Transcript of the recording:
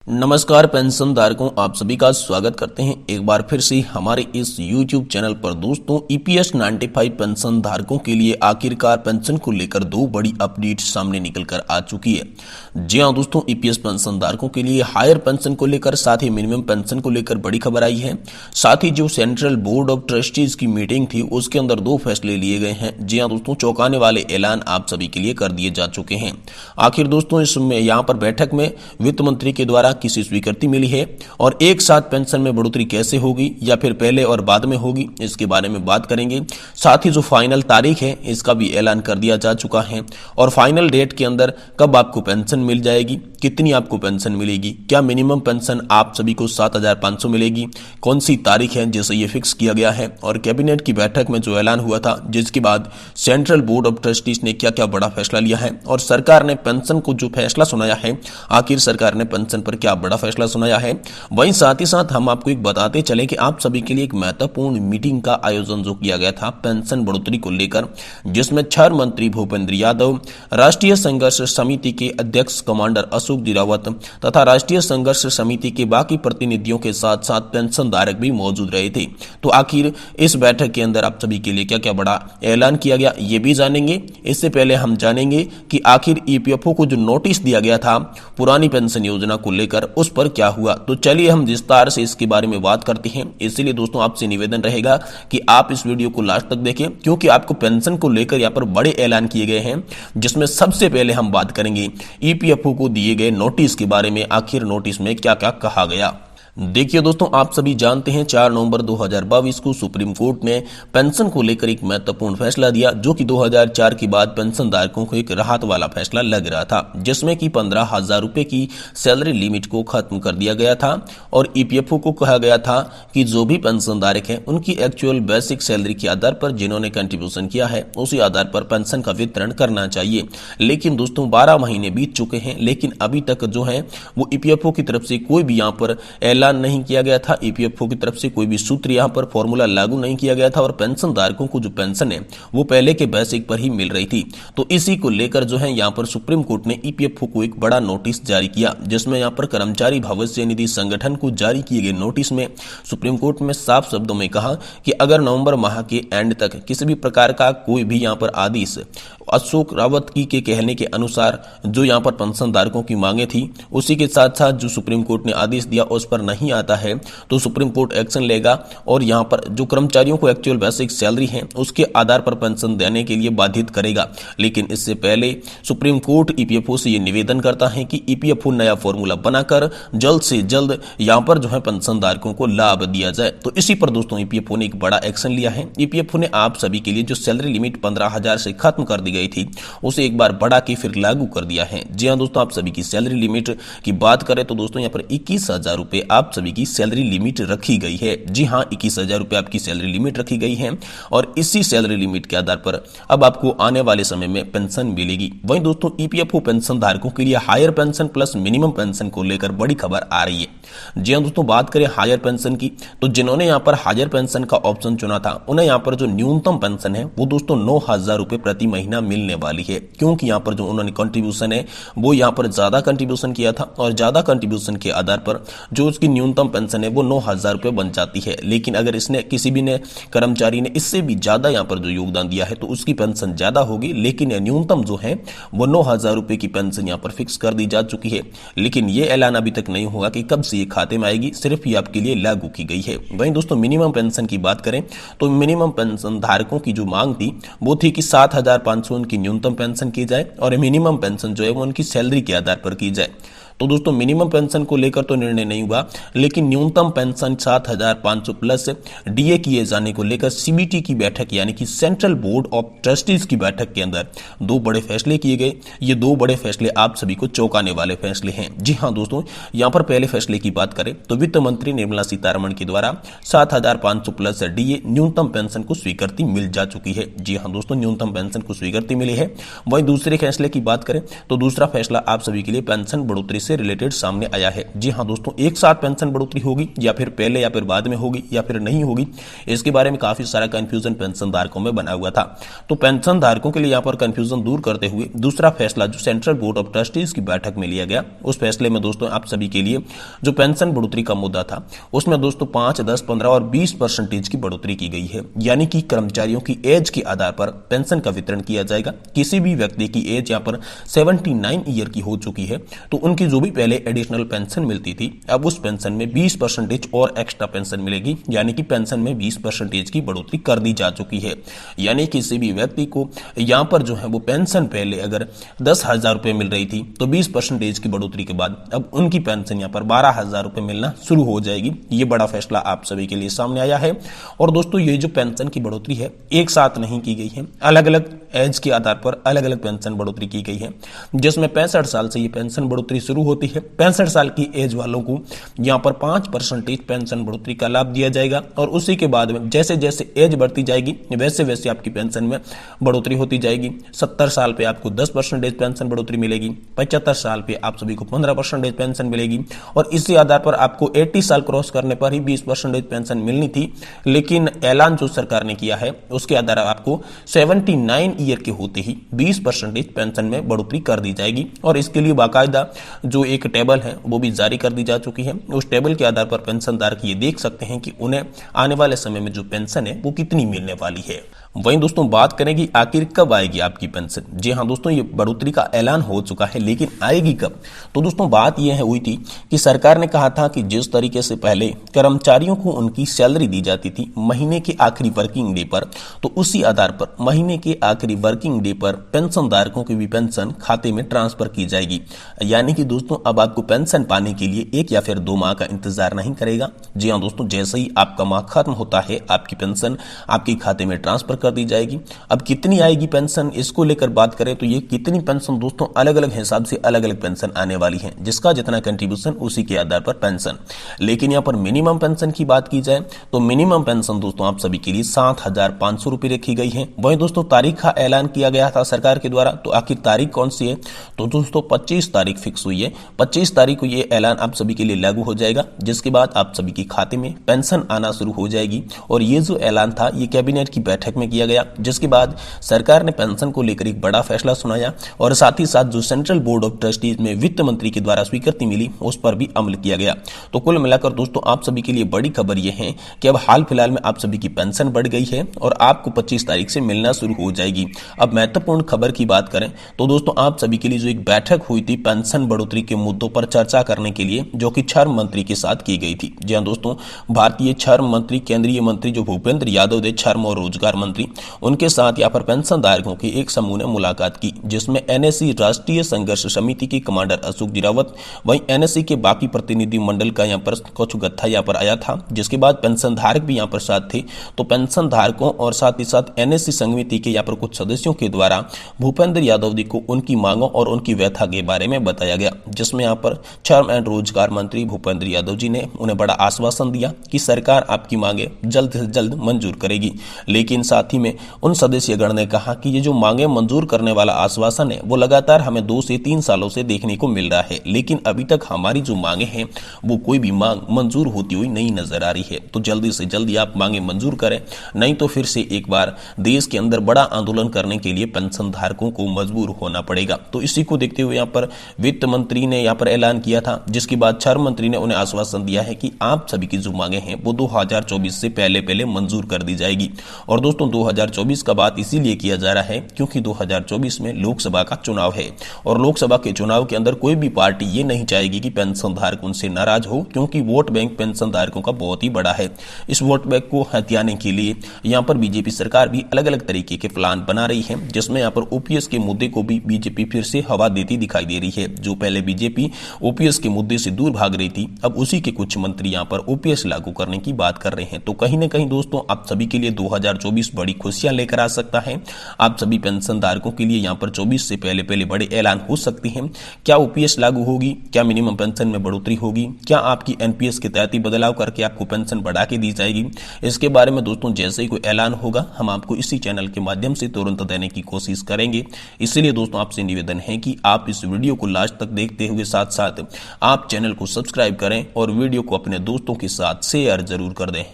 नमस्कार पेंशन धारकों, आप सभी का स्वागत करते हैं एक बार फिर से हमारे इस YouTube चैनल पर। दोस्तों, EPS 95 पेंशन धारकों के लिए आखिरकार पेंशन को लेकर दो बड़ी अपडेट सामने निकल कर आ चुकी है। जी हां दोस्तों, EPS पेंशन धारकों के लिए हायर पेंशन को लेकर साथ ही मिनिमम पेंशन को लेकर बड़ी खबर आई है। साथ ही जो सेंट्रल बोर्ड ऑफ ट्रस्टीज की मीटिंग थी उसके अंदर दो फैसले लिए गए हैं। जी हां दोस्तों, चौंकाने वाले ऐलान आप सभी के लिए कर दिए जा चुके हैं। आखिर दोस्तों, इसमें यहाँ पर बैठक में वित्त मंत्री के द्वारा किसी स्वीकृति मिली है और एक साथ पेंशन में बढ़ोतरी कैसे होगी या फिर पहले और बाद में होगी, इसके बारे में बात करेंगे। साथ ही जो फाइनल तारीख है इसका भी ऐलान कर दिया जा चुका है और फाइनल डेट के अंदर कब आपको पेंशन मिल जाएगी, कितनी आपको पेंशन मिलेगी, क्या मिनिमम पेंशन आप सभी को 7,500 मिलेगी, कौन सी तारीख है जैसे ये फिक्स किया गया है। और कैबिनेट की बैठक में जो ऐलान हुआ था जिसके बाद सेंट्रल बोर्ड ऑफ ट्रस्टीज ने क्या क्या बड़ा फैसला लिया है और सरकार ने पेंशन को जो फैसला सुनाया है, आखिर सरकार ने पेंशन पर क्या बड़ा फैसला सुनाया है। वहीं साथ ही साथ हम आपको एक बताते चलें कि आप सभी के लिए एक महत्वपूर्ण मीटिंग का आयोजन जो किया गया था पेंशन बढ़ोतरी को लेकर, जिसमें 6 मंत्री भूपेंद्र यादव, राष्ट्रीय संघर्ष समिति के अध्यक्ष कमांडर अशोक दिरावत तथा राष्ट्रीय संघर्ष समिति के बाकी प्रतिनिधियों के साथ साथ पेंशन धारक भी मौजूद रहे थे। तो आखिर इस बैठक के अंदर आप सभी के लिए क्या क्या बड़ा ऐलान किया गया ये भी जानेंगे। इससे पहले हम जानेंगे कि आखिर EPFO को जो नोटिस दिया गया था पुरानी पेंशन योजना को लेकर उस पर क्या हुआ। तो चलिए हम विस्तार से इसके बारे में बात करते हैं। इसलिए दोस्तों आपसे निवेदन रहेगा कि आप इस वीडियो को लास्ट तक देखें, क्योंकि आपको पेंशन को लेकर यहाँ पर बड़े ऐलान किए गए हैं, जिसमें सबसे पहले हम बात करेंगे EPFO को दिए गए नोटिस के बारे में। आखिर नोटिस में क्या क्या कहा गया। देखिए दोस्तों, आप सभी जानते हैं 4 नवंबर 2022 को सुप्रीम कोर्ट ने पेंशन को लेकर एक महत्वपूर्ण फैसला दिया, जो कि 2004 के बाद पेंशन धारकों को एक राहत वाला फैसला लग रहा था, जिसमें कि 15,000 रुपए की सैलरी लिमिट को खत्म कर दिया गया था और EPFO को कहा गया था कि जो भी पेंशन धारक है उनकी एक्चुअल बेसिक सैलरी के आधार पर जिन्होंने कंट्रीब्यूशन किया है उसी आधार पर पेंशन का वितरण करना चाहिए। लेकिन दोस्तों 12 महीने बीत चुके हैं, लेकिन अभी तक जो है वो EPFO की तरफ से कोई भी यहाँ पर ऐलान नहीं किया गया था। EPFO की तरफ से कोई भी सूत्र यहां पर फॉर्मूला लागू नहीं किया गया था और पेंशन धारकों को जो पेंशन है वो पहले के बेसिक पर ही मिल रही थी। तो इसी को लेकर जो है यहां पर सुप्रीम कोर्ट ने EPFO को एक बड़ा नोटिस जारी किया, जिसमें यहां पर कर्मचारी भविष्य निधि संगठन को जारी किए गए नोटिस में सुप्रीम कोर्ट में साफ शब्दों में कहा कि अगर नवंबर माह के एंड तक किसी भी प्रकार का कोई भी यहां पर आदेश अशोक रावत की के कहने के अनुसार जो यहां पर पेंशन धारकों की मांगे थी उसी के साथ साथ जो सुप्रीम कोर्ट ने आदेश दिया उस पर नहीं आता है तो सुप्रीम कोर्ट एक्शन लेगा और यहां पर जो कर्मचारियों को एक्चुअल बेसिक सैलरी है उसके आधार पर पेंशन देने के लिए बाधित करेगा। लेकिन इससे पहले सुप्रीम कोर्ट EPFO से यह निवेदन करता है कि EPFO नया फॉर्मूला बनाकर जल्द से जल्द यहां पर जो है पेंशन धारकों को लाभ दिया जाए। तो इसी पर दोस्तों EPFO ने एक बड़ा एक्शन लिया है। EPFO ने आप सभी के लिए जो सैलरी लिमिट 15,000 से खत्म कर दी गई थी उसे एक बार बढ़ा के फिर लागू कर दिया है। जी हाँ दोस्तों, आप सभी की सैलरी लिमिट की बात करें तो दोस्तों यहाँ पर 21,000 रुपए आप सभी की सैलरी लिमिट रखी गई है। जी हाँ, 21,000 रुपए आपकी सैलरी लिमिट रखी गई है और इसी सैलरी लिमिट के आधार पर अब आपको आने वाले समय में पेंशन मिलेगी। वहीं दोस्तों EPFO पेंशन धारकों के लिए higher pension plus minimum pension को लेकर बड़ी खबर आ रही है। जी हाँ दोस्तों, बात करें हायर पेंशन की तो जिन्होंने यहाँ पर हायर पेंशन का ऑप्शन चुना था उन्हें यहाँ पर जो न्यूनतम पेंशन है वो दोस्तों 9,000 रुपए प्रति महीना मिलने वाली है, क्योंकि यहाँ पर जो उन्होंने कंट्रीब्यूशन है वो यहाँ पर ज्यादा कंट्रीब्यूशन किया था और ज्यादा कंट्रीब्यूशन के आधार पर जो उसकी न्यूनतम पेंशन है वो 9,000 रुपए बन जाती है। लेकिन अगर इसने किसी भी ने कर्मचारी ने इससे भी ज्यादा यहाँ पर जो योगदान दिया है तो उसकी पेंशन ज्यादा होगी, लेकिन न्यूनतम जो है वो 9,000 रुपए की पेंशन यहाँ पर फिक्स कर दी जा चुकी है। लेकिन ये ऐलान अभी तक नहीं होगा कि कब से ये खाते में आएगी, सिर्फ ये आपके लिए लागू की गई है। वहीं दोस्तों मिनिमम पेंशन की बात करें तो मिनिमम पेंशन धारकों की जो मांग थी वो थी कि 7,500 उनकी न्यूनतम पेंशन की जाए और मिनिमम पेंशन जो है वो उनकी सैलरी के आधार पर की जाए। तो दोस्तों मिनिमम पेंशन को लेकर तो निर्णय नहीं हुआ, लेकिन न्यूनतम पेंशन 7,500 प्लस DA किए जाने को लेकर CBT की बैठक यानी कि सेंट्रल बोर्ड ऑफ ट्रस्टीज की बैठक के अंदर दो बड़े फैसले किए गए। ये दो बड़े फैसले आप सभी को चौंकाने वाले फैसले हैं। जी हाँ दोस्तों, यहाँ पर पहले फैसले की बात करें तो वित्त मंत्री निर्मला सीतारमण के द्वारा 7,500 प्लस DA न्यूनतम पेंशन को स्वीकृति मिल जा चुकी है। जी हाँ दोस्तों, न्यूनतम पेंशन को स्वीकृति मिली है। वहीं दूसरे फैसले की बात करें तो दूसरा फैसला आप सभी के लिए पेंशन बढ़ोतरी से से रिलेटेड सामने आया है। जी हाँ दोस्तों, एक साथ पेंशन बढ़ोतरी होगी या फिर पहले या फिर बाद में होगी या फिर नहीं होगी, इसके बारे में काफी सारा कंफ्यूजन पेंशन धारकों में बना हुआ था। तो पेंशन धारकों के लिए यहाँ पर कंफ्यूजन दूर करते हुए दूसरा फैसला जो सेंट्रल बोर्ड ऑफ ट्रस्टीज की बैठक में लिया गया, उस फैसले में दोस्तों आप सभी के लिए जो पेंशन बढ़ोतरी का मुद्दा था उसमें दोस्तों 5, 10, 15 और 20% की बढ़ोतरी की गई है। यानी कि कर्मचारियों की एज के आधार पर पेंशन का वितरण किया जाएगा। किसी भी व्यक्ति की एज यहाँ पर 79 ईयर की हो चुकी है तो उनकी जो भी पहले एडिशनल पेंशन मिलती थी, अब उस पेंशन में 20% और एक्स्ट्रा पेंशन मिलेगी। यानी कि पेंशन में 20% की बढ़ोतरी कर दी जा चुकी है। यानी किसी भी व्यक्ति को यहाँ पर जो है वो पेंशन पहले अगर 10,000 रुपए मिल रही थी तो 20% की बढ़ोतरी के बाद अब उनकी पेंशन यहाँ पर 12,000 रुपए मिलना शुरू हो जाएगी। ये बड़ा फैसला आप सभी के लिए सामने आया है। और दोस्तों ये जो पेंशन की बढ़ोतरी है एक साथ नहीं की गई है, अलग अलग एज के आधार पर अलग अलग पेंशन बढ़ोतरी की गई है, जिसमें 65 साल से ये पेंशन बढ़ोतरी शुरू होती है। 65 साल की एज वालों को यहाँ पर 5% पेंशन बढ़ोतरी का लाभ दिया जाएगा और उसी के बाद में जैसे जैसे एज बढ़ती जाएगी वैसे वैसे आपकी पेंशन में बढ़ोतरी होती जाएगी। 70 साल पे आपको 10% पेंशन बढ़ोतरी मिलेगी, 75 साल पे आप सभी को 15% पेंशन मिलेगी और इसी आधार पर आपको 80 साल क्रॉस करने पर ही 20% पेंशन मिलनी थी। लेकिन ऐलान जो सरकार ने किया है उसके आधार पर आपको 79 ईयर के होते ही 20% पेंशन में बढ़ोतरी कर दी जाएगी और इसके लिए बाकायदा जो एक टेबल है वो भी जारी कर दी जा चुकी है। उस टेबल के आधार पर पेंशनधारक ये देख सकते हैं कि उन्हें आने वाले समय में जो पेंशन है वो कितनी मिलने वाली है। वहीं दोस्तों बात करेंगे आखिर कब आएगी आपकी पेंशन। जी हाँ दोस्तों, ये बढ़ोतरी का ऐलान हो चुका है लेकिन आएगी कब? तो दोस्तों बात यह हुई थी कि सरकार ने कहा था कि जिस तरीके से पहले कर्मचारियों को उनकी सैलरी दी जाती थी महीने के आखिरी वर्किंग डे पर, तो उसी आधार पर महीने के आखिरी वर्किंग डे पर पेंशनधारकों की भी पेंशन खाते में ट्रांसफर की जाएगी। यानी कि दोस्तों अब आपको पेंशन पाने के लिए 1 या फिर 2 माह का इंतजार नहीं करेगा। जी हाँ दोस्तों, जैसे ही आपका माह खत्म होता है आपकी पेंशन आपके खाते में ट्रांसफर कर दी जाएगी। अब कितनी आएगी पेंशन, इसको लेकर बात करें तो ये कितनी पेंशन दोस्तों अलग अलग हिसाब से अलग अलग पेंशन आने वाली है, जिसका जितना कंट्रीब्यूशन उसी के आधार पर पेंशन। लेकिन यहाँ पर मिनिमम पेंशन की बात की जाए तो मिनिमम पेंशन दोस्तों आप सभी के लिए 7,500 रुपए रखी गई है। वहीं दोस्तों तारीख का ऐलान किया गया था सरकार के द्वारा, तो आखिर तारीख कौन सी है? तो दोस्तों 25 तारीख फिक्स हुई है। 25 तारीख को ये ऐलान आप सभी के लिए लागू हो जाएगा, जिसके बाद आप सभी के खाते में पेंशन आना शुरू हो जाएगी। और ये जो ऐलान था ये कैबिनेट की बैठक में किया गया, जिसके बाद सरकार ने पेंशन को लेकर एक बड़ा फैसला सुनाया और साथ ही साथ जो सेंट्रल बोर्ड ऑफ ट्रस्टीज में वित्त मंत्री के द्वारा स्वीकृति मिली उस पर भी अमल किया गया। तो कुल मिलाकर दोस्तों आप सभी के लिए बड़ी खबर यह है कि अब हाल फिलहाल में आप सभी की पेंशन बढ़ गई है और आपको 25 तारीख से मिलना शुरू हो जाएगी। अब महत्वपूर्ण खबर की बात करें तो दोस्तों आप सभी के लिए जो एक बैठक हुई थी पेंशन बढ़ोतरी के मुद्दों पर चर्चा करने के लिए, जो कि श्रम मंत्री के साथ की गई थी। जी हाँ दोस्तों, भारतीय श्रम मंत्री केंद्रीय मंत्री जो भूपेंद्र यादव थे, श्रम और रोजगार मंत्री, उनके साथ यहाँ पर पेंशनधारकों की एक समूह ने मुलाकात की, जिसमें एनएससी राष्ट्रीय संघर्ष समिति के कमांडर अशोक जिरावत, वहीं एनएससी के बाकी प्रतिनिधि मंडल का यहाँ पर कुछ गत्था यहाँ पर आया था। जिसके बाद पेंशनधारक भी यहाँ पर साथ थे। तो पेंशनधारकों और साथ ही साथ एनएससी समिति के यहाँ पर कुछ सदस्यों के द्वारा भूपेंद्र यादव जी को उनकी मांगों और उनकी व्यथा के बारे में बताया गया, जिसमें यहाँ पर श्रम एंड रोजगार मंत्री भूपेंद्र यादव जी ने उन्हें बड़ा आश्वासन दिया कि सरकार आपकी मांगे जल्द से जल्द मंजूर करेगी। लेकिन साथ ही में उन सदस्यगण ने कहा कि ये जो मांगे मंजूर करने वाला आश्वासन है वो लगातार हमें 2 से 3 सालों से देखने को मिल रहा है, लेकिन अभी तक हमारी जो मांगे हैं वो कोई भी मांग मंजूर होती हुई नहीं नजर आ रही है। तो जल्दी से जल्दी आप मांगे मंजूर करें, नहीं तो फिर से एक बार देश के अंदर बड़ा आंदोलन करने के लिए पेंशन धारकों को मजबूर होना पड़ेगा। तो इसी को देखते हुए यहाँ पर वित्त मंत्री ने यहाँ पर ऐलान किया था, जिसके बाद श्रम मंत्री ने उन्हें आश्वासन दिया है कि आप सभी की जो मांगे हैं वो 2024 से पहले मंजूर कर दी जाएगी। और दोस्तों 2024 का बात इसीलिए किया जा रहा है क्योंकि 2024 में लोकसभा का चुनाव है और लोकसभा के चुनाव के अंदर कोई भी पार्टी ये नहीं चाहेगी कि पेंशन धारक उनसे नाराज हो, क्योंकि वोट बैंक पेंशन धारकों का बहुत ही बड़ा है। इस वोट बैंक को हथियाने के लिए यहाँ पर बीजेपी सरकार भी अलग अलग तरीके के प्लान बना रही है, जिसमें यहाँ पर ओपीएस के मुद्दे को भी बीजेपी फिर से हवा देती दिखाई दे रही है। जो पहले बीजेपी ओपीएस के मुद्दे से दूर भाग रही थी, अब उसी के कुछ मंत्री यहाँ पर ओपीएस लागू करने की बात कर रहे हैं। तो कहीं ना कहीं दोस्तों आप सभी के लिए 2024 बड़ी खुशियां लेकर आ सकता है। आप सभी पेंशन धारकों के लिए यहाँ पर 24 से पहले बड़े ऐलान हो सकते हैं। क्या ओपीएस लागू होगी, क्या मिनिमम पेंशन में बढ़ोतरी होगी, क्या आपकी एनपीएस के तहत ही बदलाव करके आपको पेंशन बढ़ा के दी जाएगी, इसके बारे में दोस्तों जैसे ही कोई ऐलान होगा हम आपको इसी चैनल के माध्यम से तुरंत देने की कोशिश करेंगे। इसलिए दोस्तों आपसे निवेदन है कि आप इस वीडियो को लास्ट तक देखते हुए साथ साथ आप चैनल को सब्सक्राइब करें और वीडियो को अपने दोस्तों के साथ शेयर जरूर कर दें।